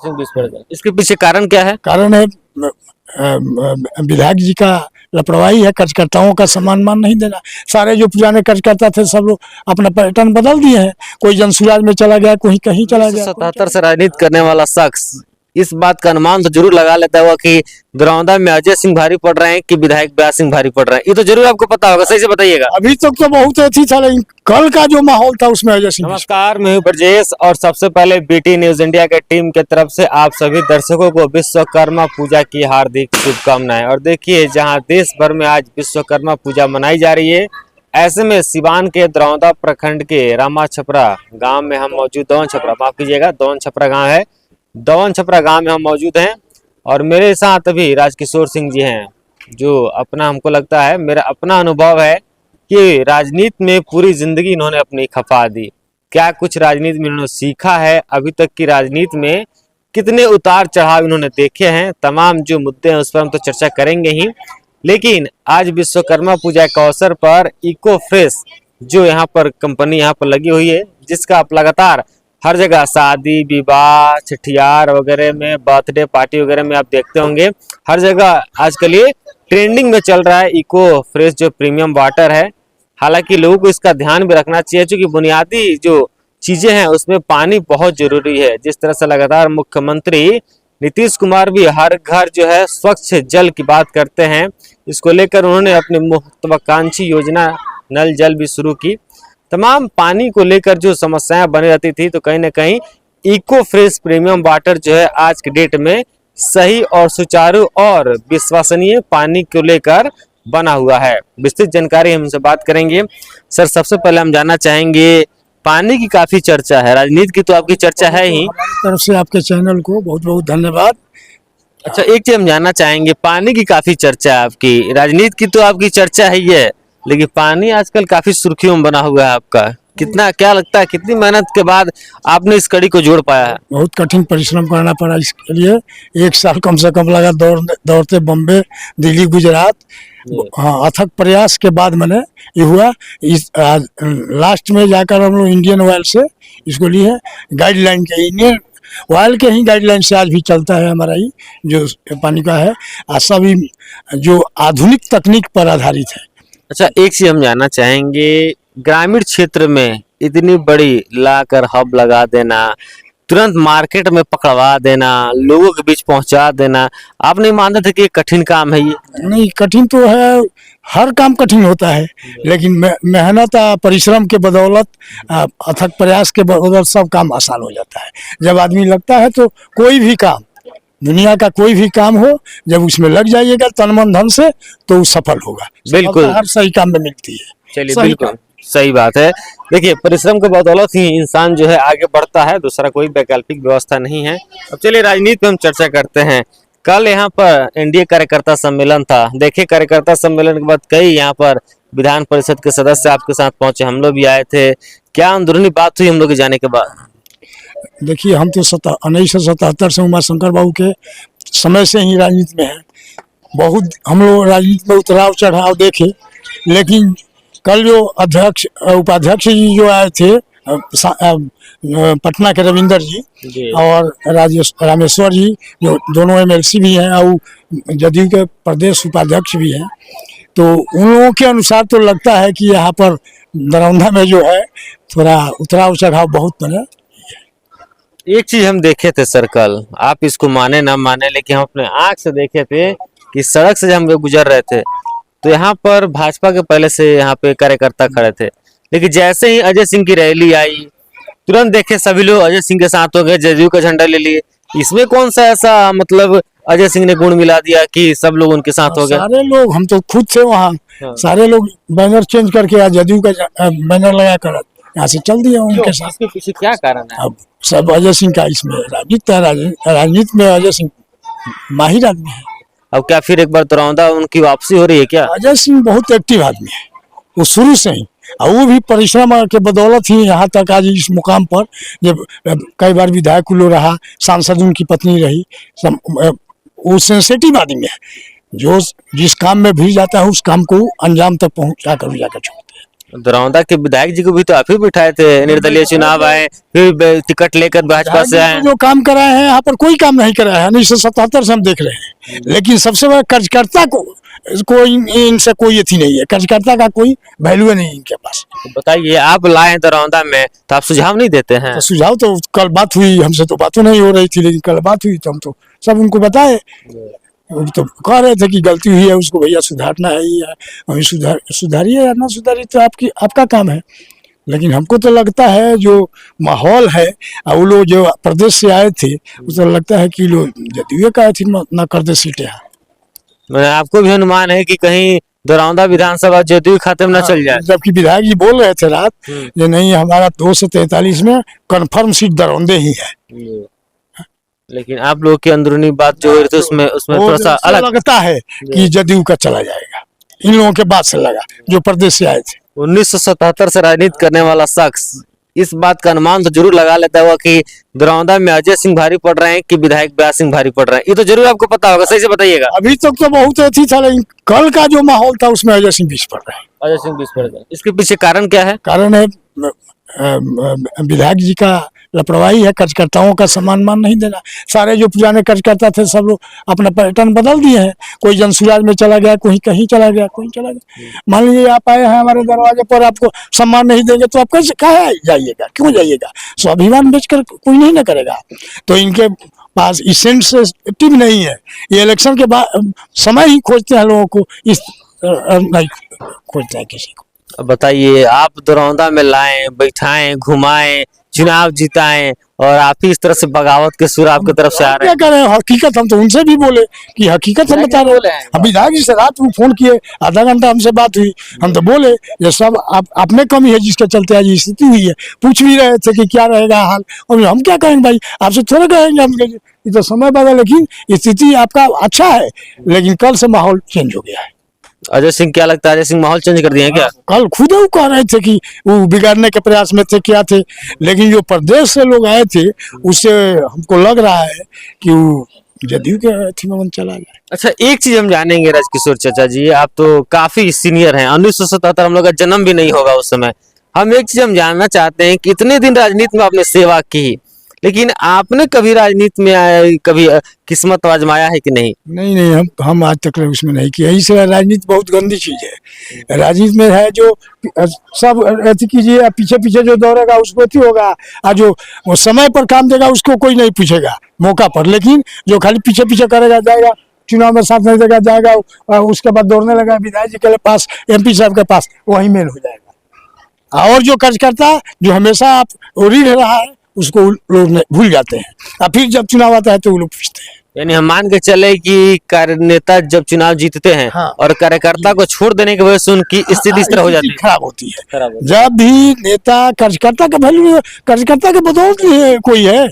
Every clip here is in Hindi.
इसके पीछे कारण क्या है? कारण है विधायक जी का लापरवाही है, कार्यकर्ताओं का सम्मान मान नहीं देना। सारे जो पुराने कार्यकर्ता थे सब लोग अपना पैटर्न बदल दिए हैं, कोई जनसुराज में चला गया, कोई कहीं चला गया। 77 से राजनीति करने वाला शख्स इस बात का अनुमान तो जरूर लगा लेता होगा कि दरौंदा में अजय सिंह भारी पड़ रहे हैं कि विधायक ब्यास सिंह भारी पड़ रहे हैं। ये तो जरूर आपको पता होगा, सही से बताइएगा। अभी तक तो बहुत अच्छी था, लेकिन कल का जो माहौल था उसमें अजय सिंह। नमस्कार, मैं हूं ब्रजेश और सबसे पहले बीटी न्यूज इंडिया के टीम के तरफ से आप सभी दर्शकों को विश्वकर्मा पूजा की हार्दिक शुभकामनाएं। और देखिए, जहां देश भर में आज विश्वकर्मा पूजा मनाई जा रही है, ऐसे में सिवान के दरौंदा प्रखंड के रामा छपरा गाँव में हम मौजूद, दौन छपरा माफ कीजिएगा, दौन छपरा गाँव है, दौन छपरा गांव में हम मौजूद हैं। और मेरे साथ अभी राजकिशोर सिंह जी हैं, जो अपना हमको लगता है, मेरा अपना अनुभव है कि राजनीति में पूरी जिंदगी इन्होंने अपनी खपा दी। क्या कुछ राजनीति में इन्होंने सीखा है, अभी तक की राजनीति में कितने उतार चढ़ाव इन्होंने देखे हैं, तमाम जो मुद्दे हैं उस पर हम तो चर्चा करेंगे ही। लेकिन आज विश्वकर्मा पूजा के अवसर पर इको फ्रेश जो यहाँ पर कंपनी यहाँ पर लगी हुई है, जिसका आप लगातार हर जगह शादी विवाह छठियार वगैरह में, बर्थडे पार्टी वगैरह में आप देखते होंगे, हर जगह आजकल ये ट्रेंडिंग में चल रहा है इको फ्रेश जो प्रीमियम वाटर है। हालांकि लोगों को इसका ध्यान भी रखना चाहिए, क्योंकि बुनियादी जो चीजें हैं उसमें पानी बहुत जरूरी है। जिस तरह से लगातार मुख्यमंत्री नीतीश कुमार भी हर घर जो है स्वच्छ जल की बात करते हैं, इसको लेकर उन्होंने अपनी महत्वाकांक्षी योजना नल जल भी शुरू की। तमाम पानी को लेकर जो समस्याएं बनी रहती थी, तो कहीं ना कहीं इको फ्रेश प्रीमियम वाटर जो है आज के डेट में सही और सुचारू और विश्वसनीय पानी को लेकर बना हुआ है। विस्तृत जानकारी हमसे बात करेंगे। सर, सबसे पहले हम जानना चाहेंगे, पानी की काफी चर्चा है, राजनीति की तो आपकी चर्चा है ही, तरफ से आपके चैनल को बहुत बहुत धन्यवाद। अच्छा, एक चीज हम जानना चाहेंगे, पानी की काफी चर्चा है आपकी, राजनीति की तो आपकी चर्चा है ही है, लेकिन पानी आजकल काफी सुर्खियों में बना हुआ है आपका। कितना, क्या लगता है कितनी मेहनत के बाद आपने इस कड़ी को जोड़ पाया है? बहुत कठिन परिश्रम करना पड़ा इसके लिए, 1 साल कम से कम लगा दौड़ते बम्बे दिल्ली गुजरात। हाँ, अथक प्रयास के बाद मैंने ये हुआ। इस लास्ट में जाकर हम लोग इंडियन ऑयल से इसको लिए, गाइडलाइन के इंडियन ऑयल के ही गाइडलाइन से आज भी चलता है हमारा ही जो पानी का है, सभी जो आधुनिक तकनीक पर आधारित है। अच्छा, एक चीज हम जानना चाहेंगे, ग्रामीण क्षेत्र में इतनी बड़ी लाकर हब लगा देना, तुरंत मार्केट में पकड़वा देना, लोगों के बीच पहुंचा देना, आप नहीं मानते थे कि कठिन काम है ये? नहीं, कठिन तो है, हर काम कठिन होता है, लेकिन मेहनत परिश्रम के बदौलत, अथक प्रयास के बदौलत सब काम आसान हो जाता है। जब आदमी लगता है तो कोई भी काम, दुनिया का कोई भी काम हो, जब उसमें लग जाइएगा तन मन धन से, तो वो सफल होगा। बिल्कुल, हर सही काम में मिलती है। चलिए, बिल्कुल सही बात है। देखिए, परिश्रम के बदौलत ही इंसान जो है आगे बढ़ता है, दूसरा कोई वैकल्पिक व्यवस्था नहीं है। अब चलिए राजनीति पे हम चर्चा करते हैं। कल यहाँ पर एनडीए कार्यकर्ता सम्मेलन था। देखिए, कार्यकर्ता सम्मेलन के बाद कई यहाँ पर विधान परिषद के सदस्य आपके साथ पहुंचे, हम लोग भी आए थे। क्या अंदरूनी बात हुई हम लोग के जाने के बाद? देखिए, हम तो 1977 से उमाशंकर बाबू के समय से ही राजनीति में है। बहुत हम लोग राजनीति में उतराव चढ़ाव देखे, लेकिन कल जो अध्यक्ष उपाध्यक्ष जी जो आए थे, पटना के रविंदर जी और रामेश्वर जी, जो दोनों एमएलसी भी हैं और जदयू के प्रदेश उपाध्यक्ष भी हैं, तो उन लोगों के अनुसार तो लगता है कि यहाँ पर दरौंदा में जो है थोड़ा उतराव चढ़ाव बहुत बने। एक चीज हम देखे थे सर कल, आप इसको माने ना माने, लेकिन हम अपने आंख से देखे थे कि सड़क से जब हम लोग गुजर रहे थे तो यहाँ पर भाजपा के पहले से यहाँ पे कार्यकर्ता खड़े थे, लेकिन जैसे ही अजय सिंह की रैली आई, तुरंत देखे सभी लोग अजय सिंह के साथ हो गए, जदयू का झंडा ले लिए। इसमें कौन सा ऐसा मतलब अजय सिंह ने गुण मिला दिया कि सब लोग उनके साथ हो गए? सारे लोग, हम तो खुद थे वहाँ, सारे लोग बैनर चेंज करके जदयू का बैनर लगा कर यहाँ से चल दिया उनके साथ। इसके पीछे क्या कारण है? अब सब अजय सिंह का इसमें राजनीति में अजय सिंह माहिर आदमी है। अब क्या फिर एक बार दरौंदा उनकी वापसी हो रही है क्या? अजय सिंह बहुत एक्टिव आदमी है, वो शुरू से ही, और वो भी परिश्रम के बदौलत ही यहाँ तक आज इस मुकाम पर, जब कई बार विधायक लोग रहा, सांसद उनकी पत्नी रही, वो सेंसिटिव आदमी है, जो जिस काम में भी जाता है उस काम को अंजाम तक पहुँचा कर जाकर छोड़ते हैं। दरौंदा के विधायक जी को भी तो आप ही बिठाए थे, निर्दलीय चुनाव आए, फिर टिकट लेकर भाजपा से आए। जो काम कराए हैं यहाँ पर कोई काम नहीं कराया है, 1977 से हम देख रहे हैं। लेकिन सबसे बड़ा कार्यकर्ता को इनसे कोई अथी नहीं है, कार्यकर्ता का कोई वैल्यू नहीं इनके पास। तो बताइए, आप लाए दरौंदा में तो आप सुझाव नहीं देते हैं? तो सुझाव तो कल बात हुई, हमसे तो बातों नहीं हो रही थी, लेकिन कल बात हुई तो हम तो सब उनको बताए। वो तो कह रहे थे कि गलती हुई है उसको भैया सुधारना है ही है, अभी सुधारिए या ना सुधारिए तो आपका काम है। लेकिन हमको तो लगता है जो माहौल है, और वो लोग जो प्रदेश से आए थे, तो लगता है कि लोग जदयू का अथी ना कर दे सीटें। मैंने आपको भी अनुमान है कि कहीं दरौंदा विधानसभा जदयू खाते में न चल जाए? जबकि विधायक जी बोल रहे थे रात ये नहीं, हमारा 2 से 43 में कन्फर्म सीट दरौंदे ही है। लेकिन आप लोग की अंदरूनी बात जो है तो उसमें थोड़ा सा अलग लगता है कि जदयू का चला जाएगा, इन लोगों के बाद से लगा जो प्रदेश से आए थे। 1977 से राजनीति करने वाला शख्स इस बात का अनुमान तो जरूर लगा लेता होगा कि दरौंदा में अजय सिंह भारी पड़ रहे हैं कि विधायक ब्यास सिंह भारी पड़ रहे हैं। ये तो जरूर आपको पता होगा, सही से बताइएगा। अभी तक तो बहुत अच्छी था, लेकिन कल का जो माहौल था उसमें अजय सिंह बीच पड़ रहे हैं। अजय सिंह बीच पड़ गए, इसके पीछे कारण क्या है? कारण है विधायक जी का लापरवाही है, कार्यकर्ताओं का सम्मान मान नहीं देना। सारे जो पुराने कार्यकर्ता थे सब लोग अपना पैटर्न बदल दिए हैं, कोई जनसुराज में चला गया, कोई कहीं चला गया, कोई चला गया। मान लीजिए आप आए हैं हमारे दरवाजे पर, आपको सम्मान नहीं देंगे तो आप कैसे कहाँ जाइएगा, क्यों जाइएगा? स्वाभिमान बेचकर कोई नहीं ना करेगा। तो इनके पास इंसेंटिव नहीं है, ये इलेक्शन के बाद समय ही खोजते हैं लोगों को, इस नहीं खोजते हैं किसी को। अब बताइए, आप दरौंदा में लाएं, बैठाएं, घुमाएं, चुनाव जिताएं और आप ही इस तरह से बगावत के सुर आपकी तरफ से आ रहे हैं। क्या करें, हकीकत हम तो उनसे भी बोले कि हकीकत हम बता रहे हैं। हम विधायक जी से रात को फोन किए, आधा घंटा हमसे बात हुई, हम तो बोले ये सब आप में कमी है जिसके चलते आज स्थिति हुई है। पूछ भी रहे थे कि क्या रहेगा हाल, और हम क्या कहेंगे भाई, आपसे थोड़ा कहेंगे हम, ये तो समय बदला, लेकिन स्थिति आपका अच्छा है, लेकिन कल से माहौल चेंज हो गया है। अजय सिंह, क्या लगता है अजय सिंह माहौल चेंज कर दिए हैं क्या? कल खुद वो कह रहे थे कि वो बिगाड़ने के प्रयास में थे, क्या थे, लेकिन जो प्रदेश से लोग आए थे उससे हमको लग रहा है कि वो जदयू के अथी में चला गया। अच्छा, एक चीज हम जानेंगे राजकिशोर चाचा जी, आप तो काफी सीनियर हैं, 1977 हम लोग का जन्म भी नहीं होगा उस समय। हम एक चीज हम जानना चाहते हैं कि इतने दिन राजनीति में आपने सेवा की, लेकिन आपने कभी राजनीति में कभी किस्मत आजमाया है कि नहीं? नहीं, हम आज तक उसमें नहीं किया। इसलिए राजनीति बहुत गंदी चीज है। राजनीति में है जो सब अथी कीजिए, पीछे पीछे जो दौड़ेगा उसको अथी होगा, और जो वो समय पर काम देगा उसको कोई नहीं पूछेगा मौका पर। लेकिन जो खाली पीछे पीछे करेगा, जाएगा चुनाव में साथ नहीं देगा, जाएगा उसके बाद दौड़ने लगा विधायक जी के पास, MP साहब के पास, वही मेल हो जाएगा। और जो कार्यकर्ता जो हमेशा आप रीढ़ रहा है उसको लोग भूल जाते हैं, और फिर जब चुनाव आता है तो वो लोग पूछते हैं। यानी हम मान के चले कि नेता जब चुनाव जीतते हैं, हाँ, और कार्यकर्ता को छोड़ देने की वजह से उनकी स्थिति इस तरह हो जाती है, खराब होती है। जब भी नेता कार्यकर्ता का वैल्यू, कार्यकर्ता के बदौलत कोई है,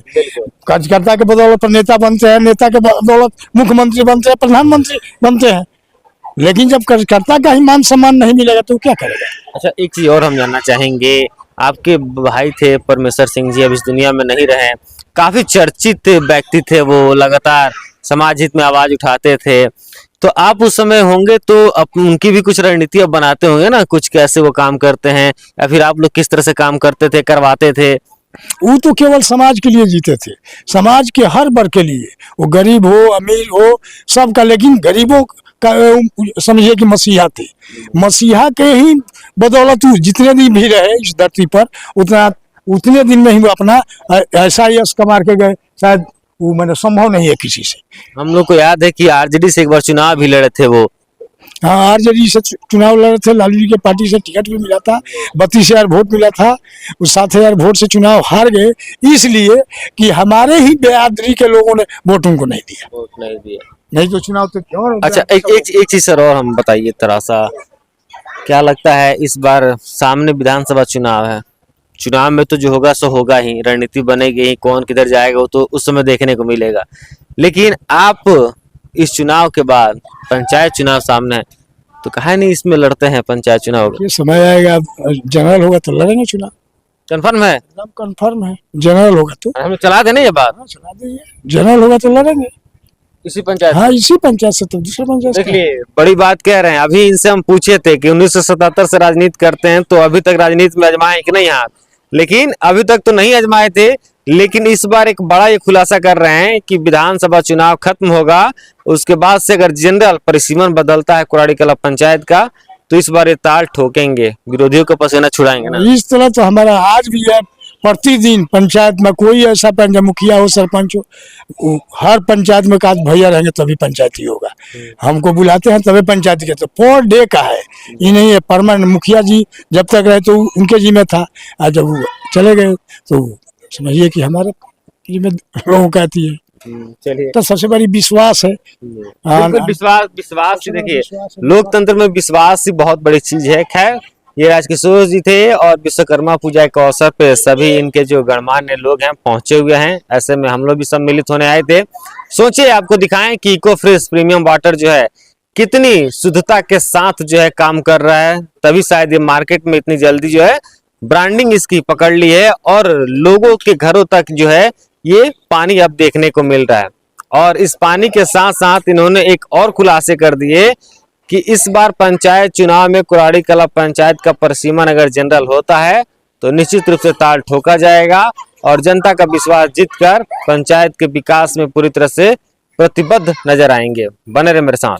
कार्यकर्ता के बदौलत पर नेता बनते हैं, नेता के बदौलत मुख्यमंत्री बनते हैं, प्रधानमंत्री बनते हैं। लेकिन जब कार्यकर्ता का ही मान सम्मान नहीं मिलेगा तो क्या करेगा? अच्छा, एक चीज और हम जानना चाहेंगे, आपके भाई थे परमेश्वर सिंह जी, अब इस दुनिया में नहीं रहे, काफी चर्चित व्यक्ति थे, वो लगातार समाज हित में आवाज उठाते थे। तो आप उस समय होंगे तो उनकी भी कुछ रणनीति अब बनाते होंगे ना, कुछ कैसे वो काम करते हैं, या फिर आप लोग किस तरह से काम करते थे, करवाते थे? वो तो केवल समाज के लिए जीते थे, समाज के हर वर्ग के लिए, वो गरीब हो अमीर हो सबका। लेकिन गरीबों का समझिए कि मसीहा थे, मसीहा के ही बदौलत जितने दिन भी रहे इस धरती पर, उतने दिन में ही वो अपना ऐसा यश कमा के गए, शायद वो मैंने संभव नहीं है किसी से। हम लोग को याद है कि RJD से एक बार चुनाव भी लड़े थे वो। हाँ, RJD से चुनाव लड़े थे, लालू जी के पार्टी से टिकट भी मिला था, 32,000 वोट मिला था, उस 7,000 वोट से चुनाव हार गए, इसलिए कि हमारे ही बेआदरी के लोगों ने वोट उनको नहीं दिया, नहीं तो चुनाव तो क्यों। अच्छा, एक चीज सर और हम बताइए थोड़ा सा, क्या लगता है इस बार सामने विधानसभा चुनाव है, चुनाव में तो जो होगा सो होगा ही, रणनीति बनेगी ही, कौन किधर जाएगा वो तो उस समय देखने को मिलेगा। लेकिन आप इस चुनाव के बाद पंचायत चुनाव सामने है, तो कहा नहीं इसमें लड़ते हैं पंचायत चुनाव? ये समय आएगा, जनरल होगा तो लड़ेंगे चुनाव, कंफर्म है? कंफर्म है, जनरल होगा तो हम चला देने ये बात। चला देंगे, जनरल होगा तो लड़ेंगे। इसी पंचायत हाँ इसी पंचायत से, तो दूसरे पंचायत से देखिए बड़ी बात कह रहे हैं। अभी इनसे हम पूछे थे कि 1977 से राजनीति करते हैं, तो अभी तक राजनीति में आजमाए कि नहीं हाथ, लेकिन अभी तक तो नहीं आजमाए थे। लेकिन इस बार एक बड़ा ये खुलासा कर रहे हैं कि विधानसभा चुनाव खत्म होगा, उसके बाद से अगर जनरल परिसीमन बदलता है कुराड़ी कला पंचायत का, तो इस बार ये ताल ठोकेंगे, विरोधियों का पसीना छुड़ाएंगे ना। इस तरह तो हमारा आज भी है। प्रतिदिन पंचायत में कोई ऐसा मुखिया हो, सरपंच हो, हर पंचायत में का भैया रहेंगे तभी पंचायती होगा। हमको बुलाते हैं तभी पंचायती के, तो पर डे का है, ये नहीं है परमानेंट। मुखिया जी जब तक रहे तो उनके जी में था, आज जब वो चले गए तो समझिए कि हमारे जी में लोगों कहती है। चलिए, तो सबसे बड़ी विश्वास है। बिल्कुल विश्वास ही देखिए, लोकतंत्र में विश्वास ही बहुत बड़ी चीज है। खैर, ये राजकिशोर जी थे और विश्वकर्मा पूजा के अवसर पे सभी इनके जो गणमान्य लोग हैं पहुंचे हुए हैं। ऐसे में हम लोग भी सम्मिलित होने आए थे। सोचिए आपको दिखाएं कि इको फ्रेश प्रीमियम वाटर जो है कितनी शुद्धता के साथ जो है काम कर रहा है, तभी शायद ये मार्केट में इतनी जल्दी जो है ब्रांडिंग इसकी पकड़ ली है और लोगों के घरों तक जो है ये पानी अब देखने को मिल रहा है। और इस पानी के साथ साथ इन्होंने एक और खुलासे कर दिए कि इस बार पंचायत चुनाव में कुराड़ी कला पंचायत का परिसीमन अगर जनरल होता है तो निश्चित रूप से ताल ठोका जाएगा और जनता का विश्वास जीतकर पंचायत के विकास में पूरी तरह से प्रतिबद्ध नजर आएंगे। बने रहे मेरे साथ।